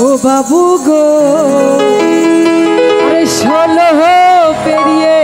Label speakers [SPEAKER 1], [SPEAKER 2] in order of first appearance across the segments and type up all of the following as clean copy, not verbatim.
[SPEAKER 1] ও বাবু গো আরে 16 পেরিয়ে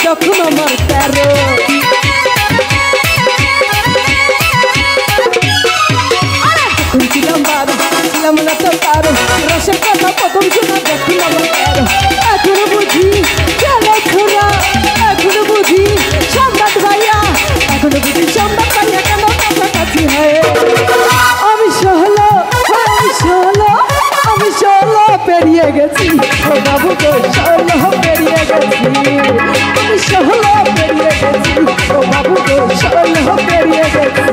[SPEAKER 1] যখন আমার 13 ছিলাম 12 ছিলাম না তো 13 রসের কথা প্রথম শোনা যখন আমার 13 এখন বুঝি চলে ছোড়া এখন বুঝি সম্রাট ভাইয়া এখন বুঝি সম্রাট ভাইয়া কেন কাছাকাছি হয় আমি 16 পেরিয়ে গেছি ও বাবু গো 16 পেরিয়ে গেছি আমি 16 পেরিয়ে গেছি ও বাবু গো 16 পেরিয়ে গেছি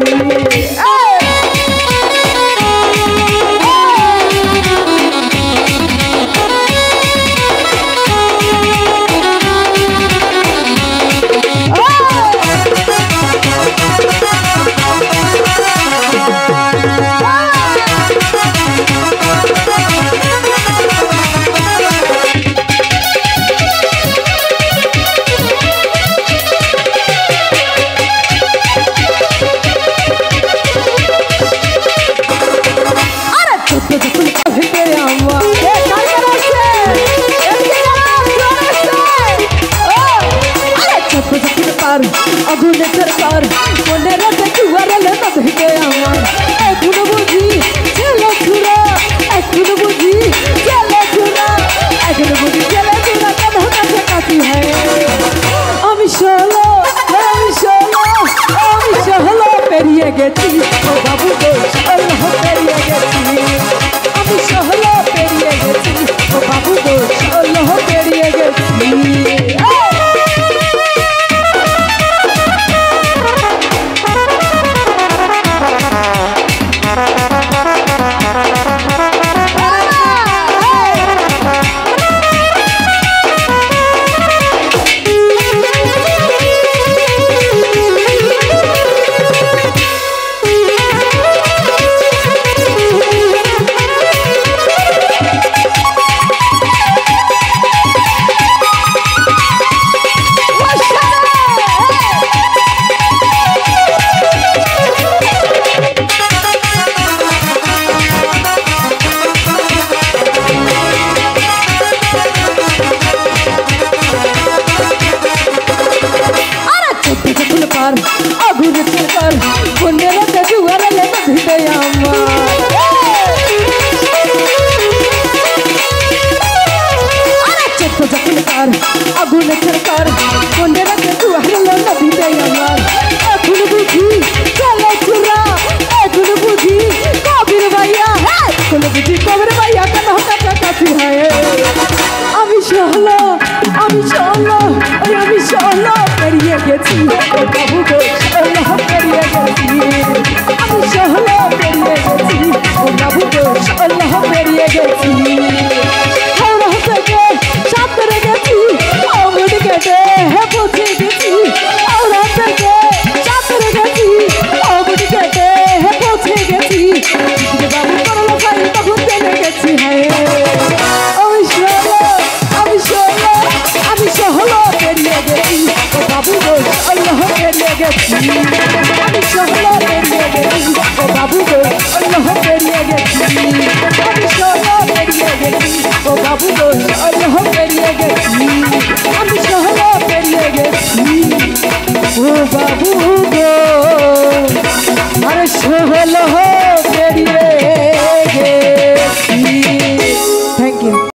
[SPEAKER 1] আগুনে সরকার মনে রাখে দুয়ারে বাঁধবে আমার এখন বুঝি ছেলে ছুরা এখন বুঝি ছেলে ছুরা এখন বুঝি ছেলে ছুরা কেন কাছাকাছি হয় আমি 16 পেরিয়ে গেছি ও বাবু গো 16 পেরিয়ে গেছি আমি 16 পেরিয়ে গেছি ও বাবু গো 16 পেরিয়ে গেছি আগুনে সরকার মনে রাখে দুয়ারে বাঁধবে আমার ছোট্ট যখন কার আগুনে সরকার মনে রাখে দুয়ারে বাঁধবে আমার এখন বুঝি চলে ছুরা এখন বুঝি কবির ভাইয়া এখন বুঝি কবির ভাইয়া কেন কাছাকাছি হয় আমি 16 পেরিয়ে গেছি ও বাবু গো 16 পেরিয়ে গেছি আমি 16 পেরিয়ে গেছি ও বাবু গো 16 পেরিয়ে গেছি হাওড়া থেকে সাঁতরে গেছি অমর কেটে পৌঁছে গেছি হাওড়া থেকে সাঁতরে গেছি অমর কেটে গো আল্লাহ পেরিয়ে গেছি আমি শহর পেরিয়ে গেছি ও বাবু গো আল্লাহ পেরিয়ে গেছি আমি শহর পেরিয়ে গেছি